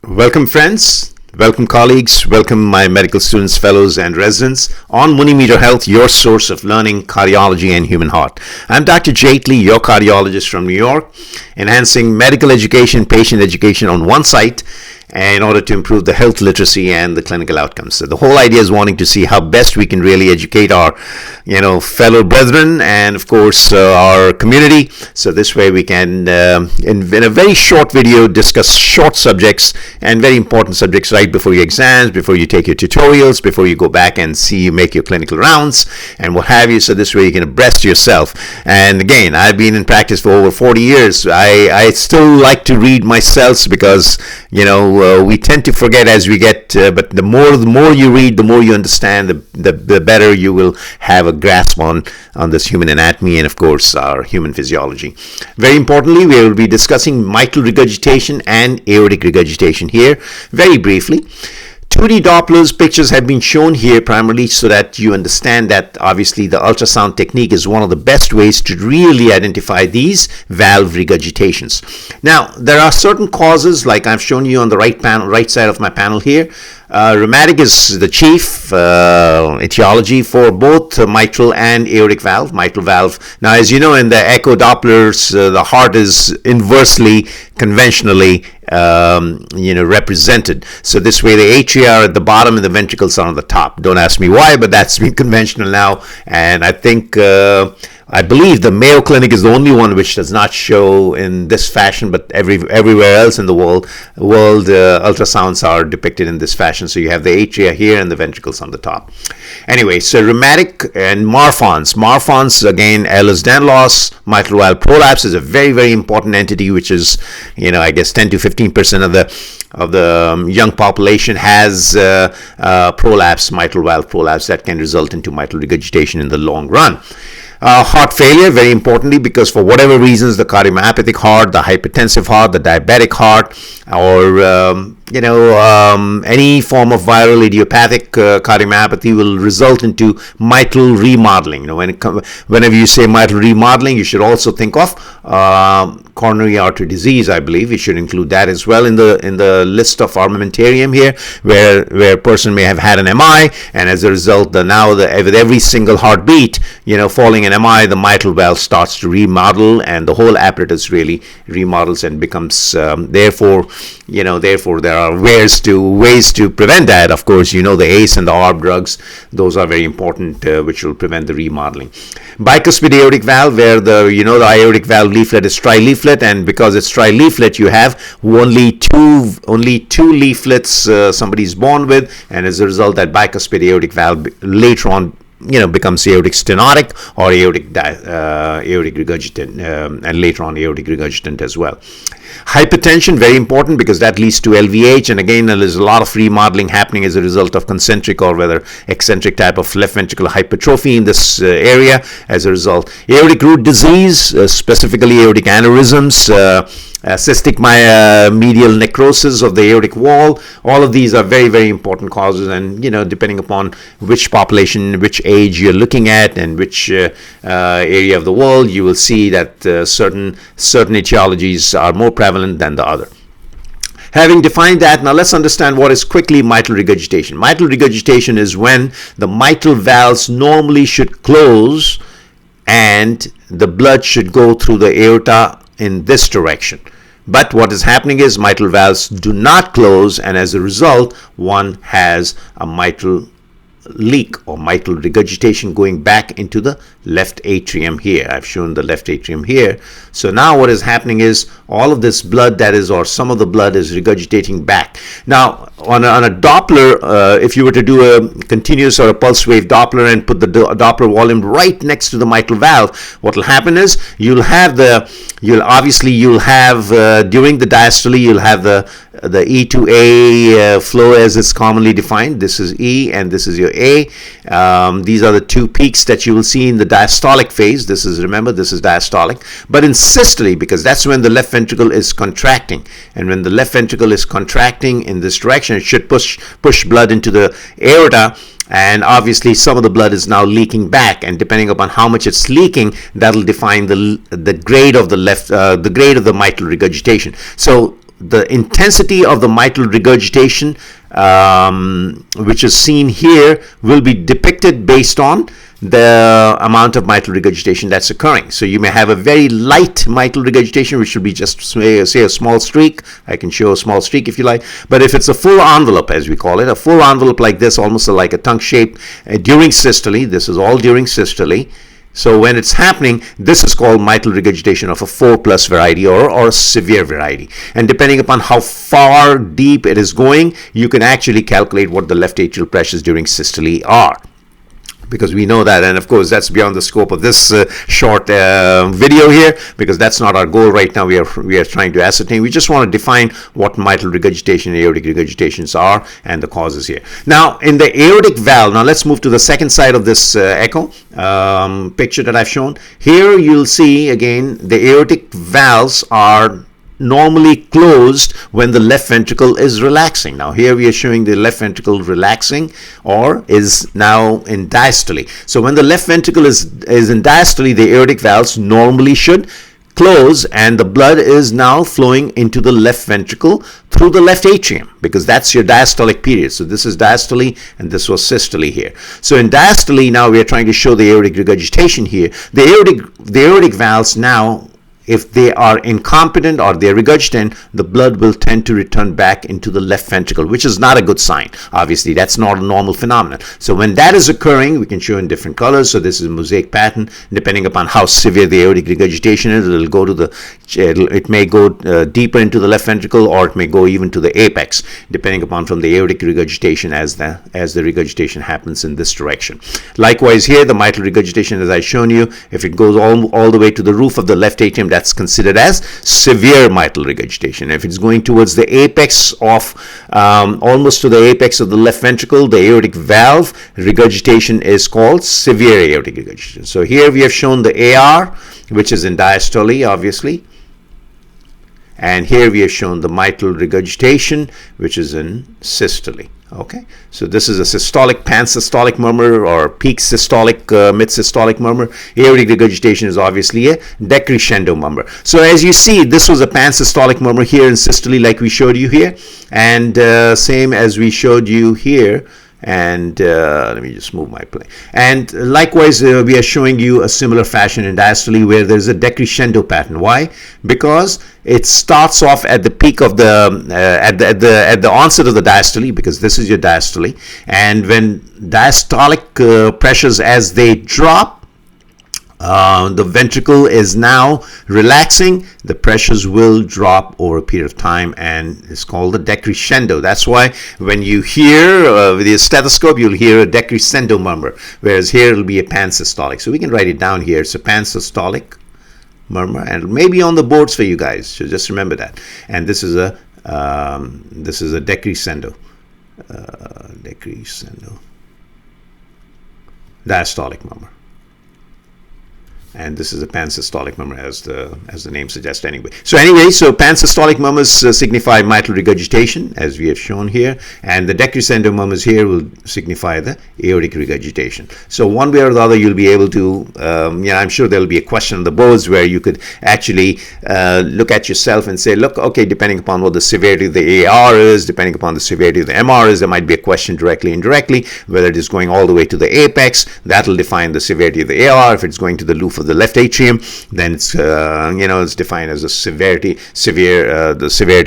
Welcome friends, welcome colleagues, welcome my medical students, fellows and residents on MuniMeterHealth, your source of learning cardiology and human heart. I'm Dr. Jaitly, your cardiologist from New York, enhancing medical education, patient education on one site in order to improve the health literacy and the clinical outcomes. So the whole idea is wanting to see how best we can really educate our, fellow brethren and of course our community. So this way we can, in a very short video, discuss short subjects and very important subjects right before your exams, before you take your tutorials, before you go back and make your clinical rounds and what have you. So this way you can abreast yourself. And again, I've been in practice for over 40 years. I still like to read myself because, we tend to forget as we get, but the more you read, the more you understand, the better you will have a grasp on this human anatomy and of course our human physiology. Very importantly, we will be discussing mitral regurgitation and aortic regurgitation here very briefly. 2D Dopplers pictures have been shown here primarily so that you understand that obviously the ultrasound technique is one of the best ways to really identify these valve regurgitations. Now, there are certain causes like I've shown you on the right side of my panel here. Rheumatic is the chief etiology for both mitral and aortic valve. Mitral valve. Now, as you know, in the echo Dopplers, the heart is inversely, conventionally, represented. So this way, the atria are at the bottom and the ventricles are on the top. Don't ask me why, but that's been conventional now. And I believe the Mayo Clinic is the only one which does not show in this fashion, but everywhere else in the world ultrasounds are depicted in this fashion. So you have the atria here and the ventricles on the top. Anyway, so rheumatic and Marfan's. Marfan's, again, Ehlers-Danlos, mitral valve prolapse is a very, very important entity, which is, I guess 10 to 15% of the young population has prolapse, mitral valve prolapse that can result into mitral regurgitation in the long run. Heart failure, very importantly, because for whatever reasons, the cardiomyopathic heart, the hypertensive heart, the diabetic heart, or any form of viral idiopathic cardiomyopathy will result into mitral remodeling. Whenever you say mitral remodeling, you should also think of coronary artery disease. I believe you should include that as well in the list of armamentarium here, where a person may have had an MI, and as a result, with every single heartbeat, following an MI, the mitral valve starts to remodel, and the whole apparatus really remodels and becomes therefore there are ways to prevent that. Of course, the ACE and the ARB drugs; those are very important, which will prevent the remodeling. Bicuspid aortic valve, where the aortic valve leaflet is trileaflet, and because it's trileaflet, you have only two leaflets somebody's born with, and as a result, that bicuspid aortic valve later on becomes aortic stenotic or aortic regurgitant, and later on aortic regurgitant as well. Hypertension, very important because that leads to LVH, and again there's a lot of remodeling happening as a result of concentric or whether eccentric type of left ventricular hypertrophy in this area. As a result, aortic root disease, specifically aortic aneurysms, cystic medial necrosis of the aortic wall. All of these are very, very important causes, and depending upon which population, which age you're looking at, and which area of the world, you will see that certain etiologies are more prevalent than the other. Having defined that, now let's understand what is quickly mitral regurgitation. Mitral regurgitation is when the mitral valves normally should close and the blood should go through the aorta in this direction. But what is happening is mitral valves do not close, and as a result, one has a mitral leak or mitral regurgitation going back into the left atrium here. I've shown the left atrium here. So now what is happening is all of this blood or some of the blood is regurgitating back. Now on a Doppler, if you were to do a continuous or a pulse wave Doppler and put the Doppler volume right next to the mitral valve, what will happen is you'll have during the diastole, you'll have the E to A flow as it's commonly defined. This is E and this is your A. These are the two peaks that you will see in the diastolic phase. This is diastolic. But in systole, because that's when the left ventricle is contracting, and when the left ventricle is contracting in this direction, it should push blood into the aorta, and obviously some of the blood is now leaking back, and depending upon how much it's leaking, that'll define the grade of the mitral regurgitation. So the intensity of the mitral regurgitation, which is seen here, will be depicted based on the amount of mitral regurgitation that's occurring. So you may have a very light mitral regurgitation, which should be just say a small streak. I can show a small streak if you like. But if it's a full envelope, as we call it, a full envelope like this, almost like a tongue shape during systole, this is all during systole. So when it's happening, this is called mitral regurgitation of a 4+ variety or severe variety. And depending upon how far deep it is going, you can actually calculate what the left atrial pressures during systole are, because we know that. And of course, that's beyond the scope of this short video here, because that's not our goal right now. We are trying to ascertain. We just want to define what mitral regurgitation and aortic regurgitations are and the causes here. Now, in the aortic valve, now let's move to the second side of this echo picture that I've shown. Here you'll see again the aortic valves are normally closed when the left ventricle is relaxing. Now here we are showing the left ventricle relaxing, or is now in diastole. So when the left ventricle is in diastole, the aortic valves normally should close, and the blood is now flowing into the left ventricle through the left atrium, because that's your diastolic period. So this is diastole and this was systole here. So in diastole, now we are trying to show the aortic regurgitation here. The aortic valves now, if they are incompetent or they're regurgitant, the blood will tend to return back into the left ventricle, which is not a good sign. Obviously, that's not a normal phenomenon. So when that is occurring, we can show in different colors. So this is a mosaic pattern. Depending upon how severe the aortic regurgitation is, it may go deeper into the left ventricle, or it may go even to the apex, depending upon from the aortic regurgitation as the regurgitation happens in this direction. Likewise here, the mitral regurgitation, as I've shown you, if it goes all the way to the roof of the left atrium, that's considered as severe mitral regurgitation. If it's going towards the apex of almost to the apex of the left ventricle, the aortic valve, regurgitation is called severe aortic regurgitation. So here we have shown the AR, which is in diastole, obviously, and here we have shown the mitral regurgitation, which is in systole. Okay, so this is a systolic, pansystolic murmur, or peak systolic, mid-systolic murmur. Aortic regurgitation is obviously a decrescendo murmur. So as you see, this was a pansystolic murmur here in systole, like we showed you here, and same as we showed you here. And let me just move my play. And likewise, we are showing you a similar fashion in diastole, where there's a decrescendo pattern. Why? Because it starts off at the peak of the at the onset of the diastole, because this is your diastole, and when diastolic pressures, as they drop, the ventricle is now relaxing, the pressures will drop over a period of time, and it's called a decrescendo. That's why when you hear with your stethoscope, you'll hear a decrescendo murmur, whereas here it'll be a pansystolic. So we can write it down here. It's a pansystolic murmur, and maybe on the boards for you guys, so just remember that. And this is a decrescendo, diastolic murmur. And this is a pansystolic murmur, as the name suggests anyway. So pansystolic murmurs signify mitral regurgitation, as we have shown here, and the decrescendo murmurs here will signify the aortic regurgitation. So one way or the other, you'll be able to, I'm sure there'll be a question on the boards where you could actually look at yourself and say, look, okay, depending upon what the severity of the AR is, depending upon the severity of the MR is, there might be a question directly, indirectly, whether it is going all the way to the apex. That'll define the severity of the AR. If it's going to the loop of the left atrium, then it's it's defined as the severity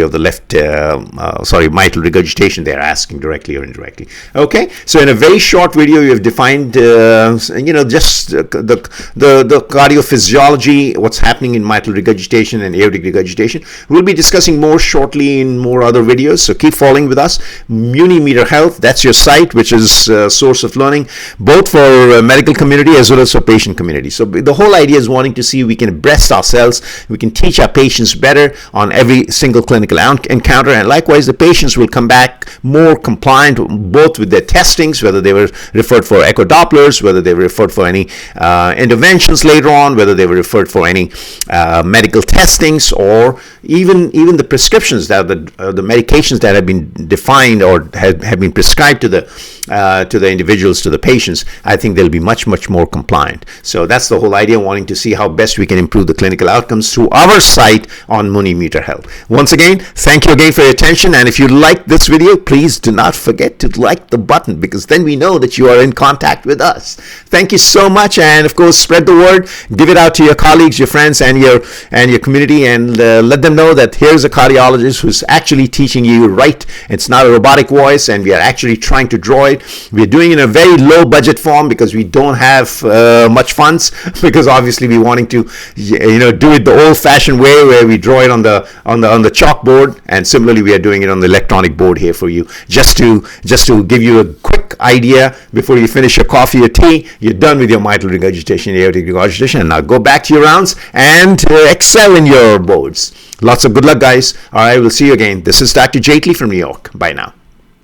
of the left mitral regurgitation. They're asking directly or indirectly. Okay, so in a very short video, you have defined just the cardiophysiology, what's happening in mitral regurgitation and aortic regurgitation. We'll be discussing more shortly in more other videos, so keep following with us. MuniMeterHealth, that's your site, which is a source of learning both for medical community as well as for patient community. So the whole idea is wanting to see we can breast ourselves, we can teach our patients better on every single clinical encounter, and likewise the patients will come back more compliant both with their testings, whether they were referred for echo Dopplers, whether they were referred for any interventions later on, whether they were referred for any medical testings, or even the prescriptions, that the medications that have been defined or have been prescribed to the individuals, to the patients. I think they'll be much more compliant. So that's the whole idea. idea, wanting to see how best we can improve the clinical outcomes through our site on MuniMeterHealth. Once again, thank you again for your attention. And if you like this video, please do not forget to like the button, because then we know that you are in contact with us. Thank you so much. And of course, spread the word, give it out to your colleagues, your friends, and your community, and let them know that here's a cardiologist who's actually teaching you right. It's not a robotic voice, and we are actually trying to draw it. We're doing it in a very low budget form because we don't have much funds, because obviously we're wanting to do it the old-fashioned way, where we draw it on the chalkboard, and similarly we are doing it on the electronic board here for you, just to give you a quick idea before you finish your coffee or tea. You're done with your mitral regurgitation, aortic regurgitation, and now go back to your rounds and excel in your boards. Lots of good luck, guys. All right, we'll see you again. This is Dr. Jaitly from New York. Bye now.